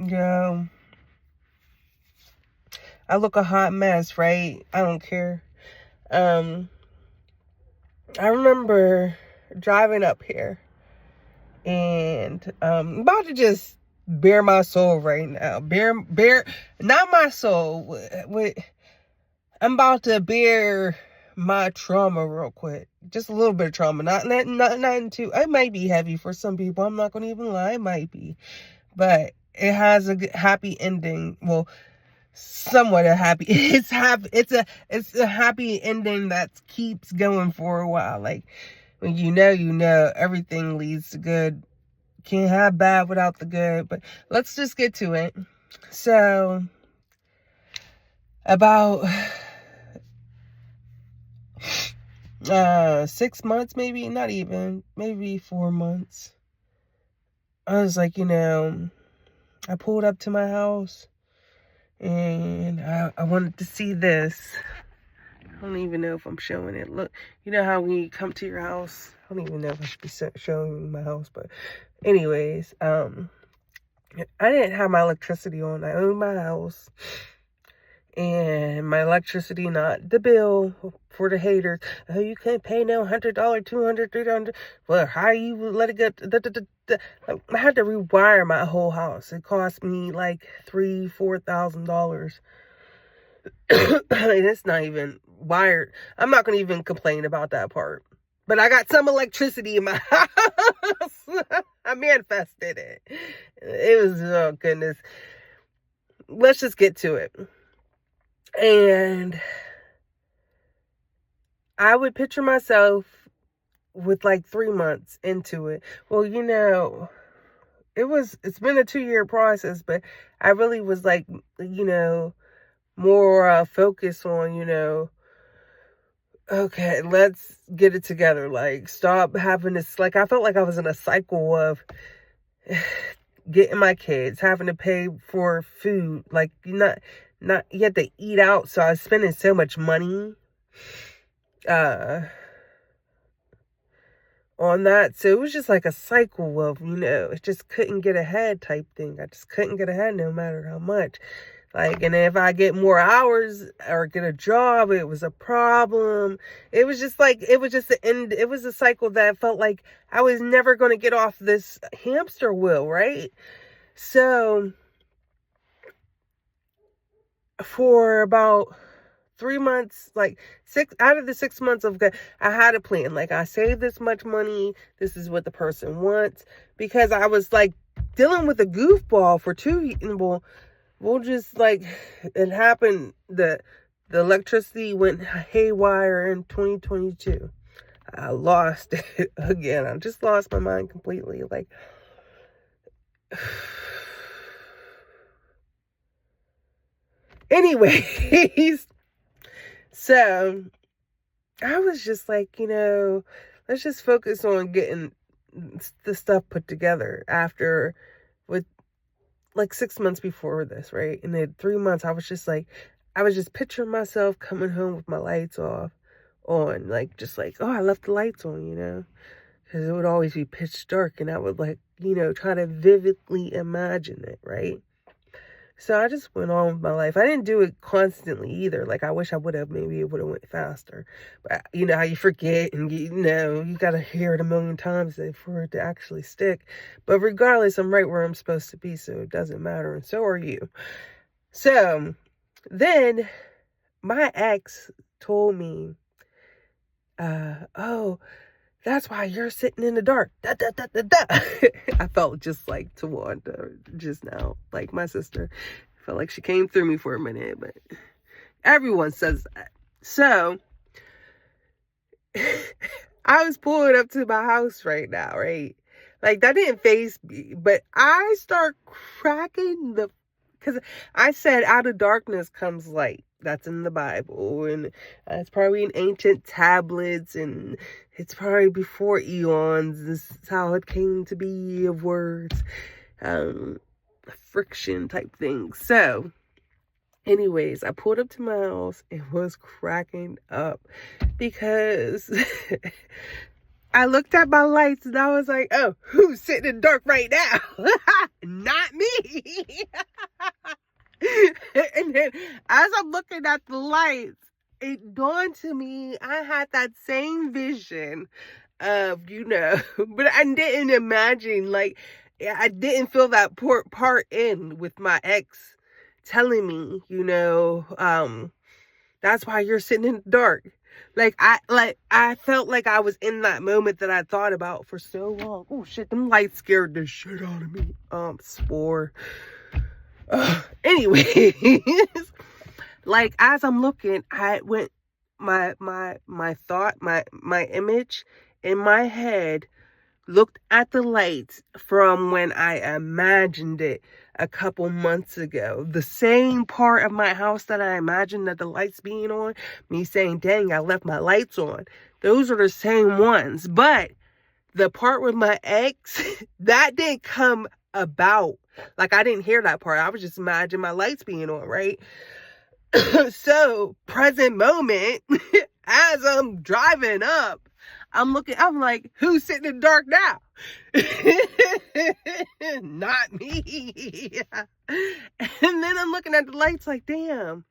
Yeah. I look a hot mess, right? I don't care. I remember driving up here and I'm about to just bare my soul right now. Bare not my soul. I'm about to bare my trauma real quick. Just a little bit of trauma. Nothing too. It might be heavy for some people. I'm not gonna even lie. It might be, but it has a happy ending. Well, somewhat a happy. It's a happy ending that keeps going for a while. Like when you know, everything leads to good. Can't have bad without the good. But let's just get to it. So about 6 months, maybe, not even, maybe 4 months. I was like, I pulled up to my house and I wanted to see this. I don't even know if I'm showing it. Look, you know how when you come to your house, I don't even know if I should be showing you my house, but anyways, I didn't have my electricity on. I owned my house. And my electricity, not the bill for the haters. Oh, you can't pay no $100, $200, $300. Well, how you let it get? I had to rewire my whole house. It cost me like $3,000-$4,000. And it's not even wired. I'm not gonna even complain about that part. But I got some electricity in my house. I manifested it. It was, oh goodness. Let's just get to it. And I would picture myself with like 3 months into it. Well, it's been a 2-year process, but I really was like, more focused on, okay, let's get it together. Like, stop having this, like, I felt like I was in a cycle of getting my kids, having to pay for food, like, not you have to eat out, so I was spending so much money on that. So it was just like a cycle of, it just couldn't get ahead type thing. I just couldn't get ahead no matter how much. Like, and if I get more hours or get a job, it was a problem. It was just the end. It was a cycle that felt like I was never going to get off this hamster wheel, right? So for about 3 months, like 6 out of the 6 months I had a plan. Like, I saved this much money. This is what the person wants, because I was like dealing with a goofball for 2 we'll just like, it happened. The electricity went haywire in 2022. I lost it again. I just lost my mind completely. Like, anyways, so I was just like, let's just focus on getting the stuff put together with like 6 months before this, right? And then 3 months, I was just picturing myself coming home with my lights on, like, just like, oh, I left the lights on, because it would always be pitch dark, and I would like, try to vividly imagine it, right? So I just went on with my life. I didn't do it constantly either. Like, I wish I would have. Maybe it would have went faster. But you know how you forget, and you got to hear it a million times for it to actually stick. But regardless, I'm right where I'm supposed to be, so it doesn't matter. And so are you. So then my ex told me, oh, that's why you're sitting in the dark. Da, da, da, da, da. I felt just like Tawanda just now, like my sister. I felt like she came through me for a minute, but everyone says that. So I was pulling up to my house right now, right? Like, that didn't faze me, but I start cracking because I said, out of darkness comes light. That's in the Bible, and it's probably in ancient tablets, and it's probably before eons. This is how it came to be, of words, friction type thing. So anyways, I pulled up to my house and was cracking up because I looked at my lights and I was like, oh, who's sitting in the dark right now? Not me. And then as I'm looking at the lights, it dawned to me I had that same vision of, but I didn't imagine, like, I didn't feel that part in with my ex telling me, that's why you're sitting in the dark. I felt like I was in that moment that I thought about for so long. Oh shit, them lights scared the shit out of me. Spore. Anyways, like as I'm looking, I went my thought, my image in my head looked at the lights from when I imagined it a couple months ago. The same part of my house that I imagined that the lights being on, me saying, dang, I left my lights on. Those are the same ones. But the part with my ex, that didn't come about. Like, I didn't hear that part. I was just imagining my lights being on, right? So, present moment, as I'm driving up, I'm like, who's sitting in the dark now? Not me. And then I'm looking at the lights like, damn,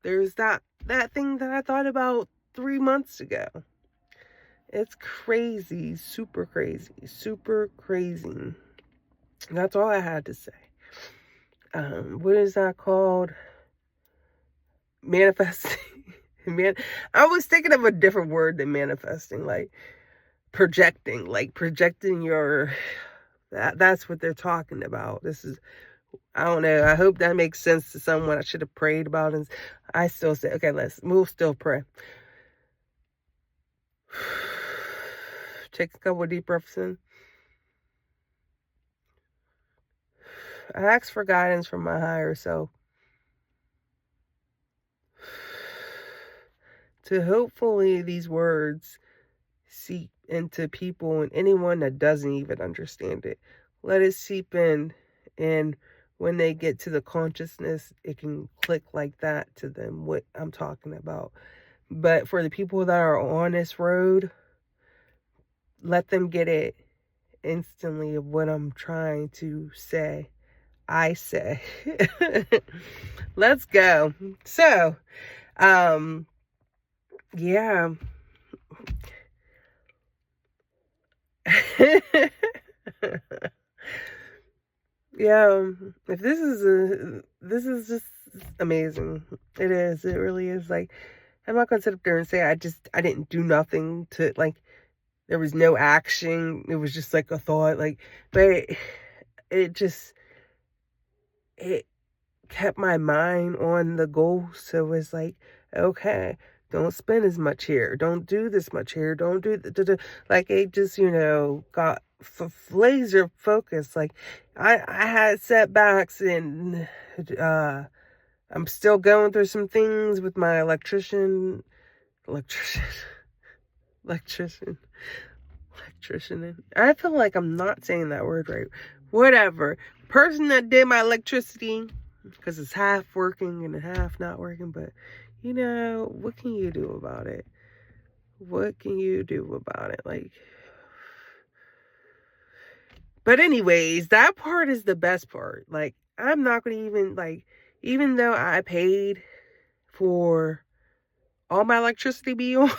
there's that thing that I thought about 3 months ago. It's crazy, super crazy, super crazy. That's all I had to say. What is that called? Manifesting. I was thinking of a different word than manifesting, like projecting your, that's what they're talking about. This is, I don't know. I hope that makes sense to someone. I should have prayed about it. I still say, okay, we'll still pray. Take a couple of deep breaths in. I ask for guidance from my higher self to hopefully these words seep into people and anyone that doesn't even understand it. Let it seep in, and when they get to the consciousness, it can click like that to them, what I'm talking about. But for the people that are on this road, let them get it instantly of what I'm trying to say. I say. Let's go. So, yeah. Yeah, if this is just amazing. It is. It really is. Like, I'm not gonna sit up there and say I didn't do nothing to, like, there was no action. It was just like a thought, like, but it kept my mind on the goal. So it's like, okay, don't spend as much here. Don't do this much here. Don't do like, it just, got laser focused. Like, I had setbacks, and I'm still going through some things with my electrician. I feel like I'm not saying that word right. Whatever. Person that did my electricity, because it's half working and half not working, but what can you do about it? What can you do about it? Like, but anyways, that part is the best part. Like, I'm not going to even, like, even though I paid for all my electricity be on,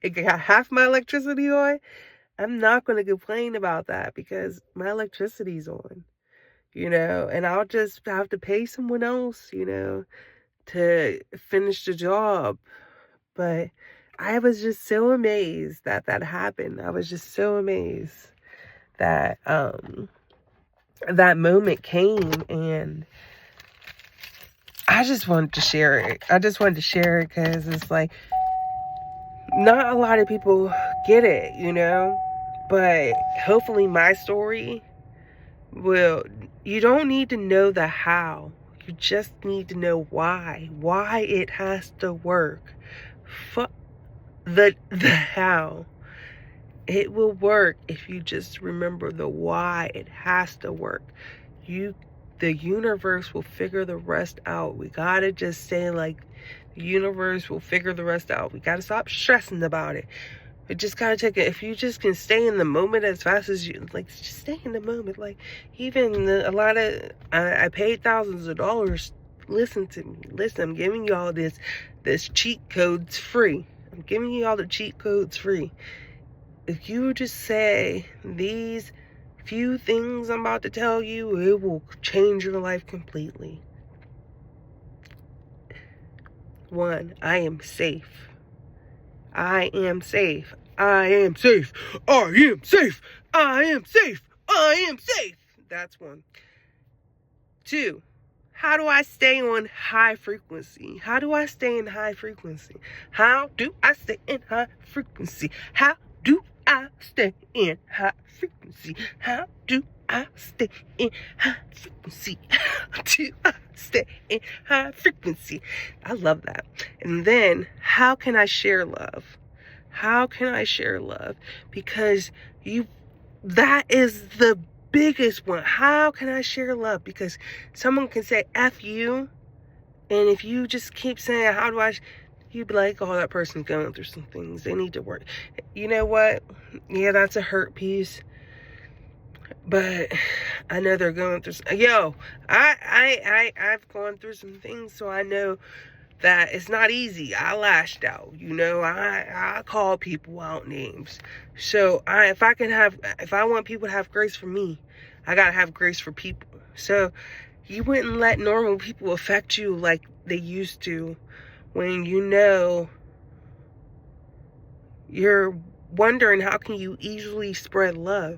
it got half my electricity on, I'm not going to complain about that because my electricity's on, and I'll just have to pay someone else, to finish the job. But I was just so amazed that happened. I was just so amazed that that moment came, and I just wanted to share it. Because it's like, not a lot of people get it, but hopefully my story will. You don't need to know the how. You just need to know why it has to work. Fuck the how. It will work if you just remember the why it has to work. The universe will figure the rest out. We gotta just say, like, the universe will figure the rest out. We gotta stop stressing about it. It just gotta take it. If you just can stay in the moment as fast as you, like, just stay in the moment. Like, even a lot of, I paid thousands of dollars. Listen to me. Listen, I'm giving you all this cheat codes free. I'm giving you all the cheat codes free. If you just say these few things I'm about to tell you, it will change your life completely. 1, I am safe. I am safe. I am safe. I am safe. I am safe. I am safe. That's 1. 2, how do I stay on high frequency? How do I stay in high frequency? How do I stay in high frequency? How do I stay in high frequency? How do I stay in high frequency? How do I stay in high frequency? I love that. And then, how can I share love? How can I share love? Because that is the biggest one. How can I share love? Because someone can say F you, and if you just keep saying, how do I, you'd be like, oh, that person's going through some things. They need to work. You know what? Yeah, that's a hurt piece. But I know they're going through some, I've gone through some things, so I know that it's not easy. I lashed out, I call people out names. So if I want people to have grace for me, I gotta have grace for people. So you wouldn't let normal people affect you like they used to, when you're wondering how can you easily spread love.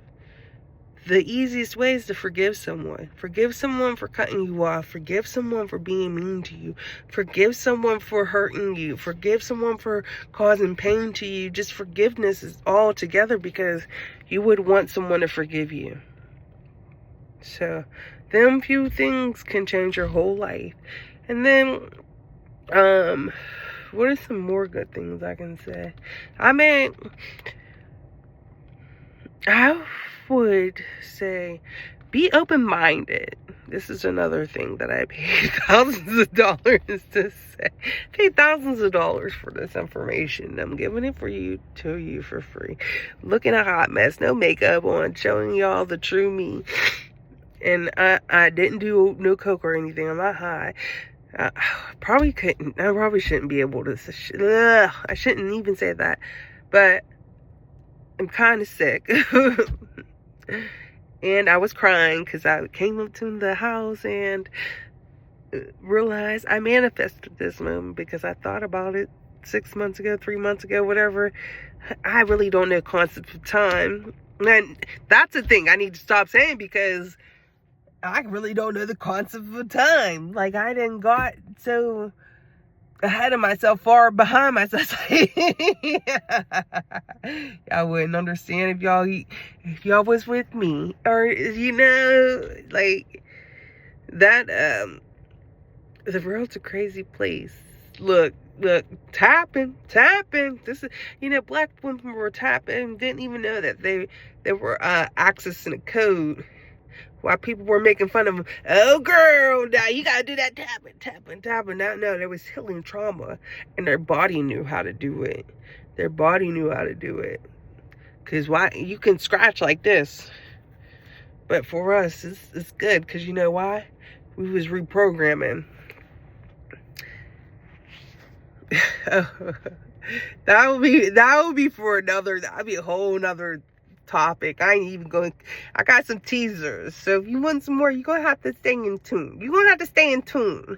The easiest way is to forgive someone. Forgive someone for cutting you off. Forgive someone for being mean to you. Forgive someone for hurting you. Forgive someone for causing pain to you. Just forgiveness is all together, because you would want someone to forgive you. So, them few things can change your whole life. And then, what are some more good things I can say? I would say, be open-minded. This is another thing that I paid thousands of dollars to say. Paid thousands of dollars for this information. I'm giving it to you for free. Looking a hot mess, no makeup on, showing y'all the true me. And I didn't do no coke or anything. I'm not high. I probably shouldn't be able to. I shouldn't even say that. But I'm kind of sick. And I was crying because I came up to the house and realized I manifested this moment, because I thought about it 6 months ago, 3 months ago, whatever. I really don't know the concept of time. And that's the thing I need to stop saying, because I really don't know the concept of time. Like, I done got so ahead of myself, far behind myself. I wouldn't understand if y'all was with me, or like that. The world's a crazy place. Look, tapping. This is, black women were tapping, didn't even know that they were accessing a code. While people were making fun of them, oh girl, now you gotta do that tapping. Now, no, there was healing trauma, and their body knew how to do it. Cause why? You can scratch like this, but for us, it's good. Cause you know why? We was reprogramming. That would be for another. That'd be a whole nother topic. I ain't even going. I got some teasers. So if you want some more, you're gonna have to stay in tune.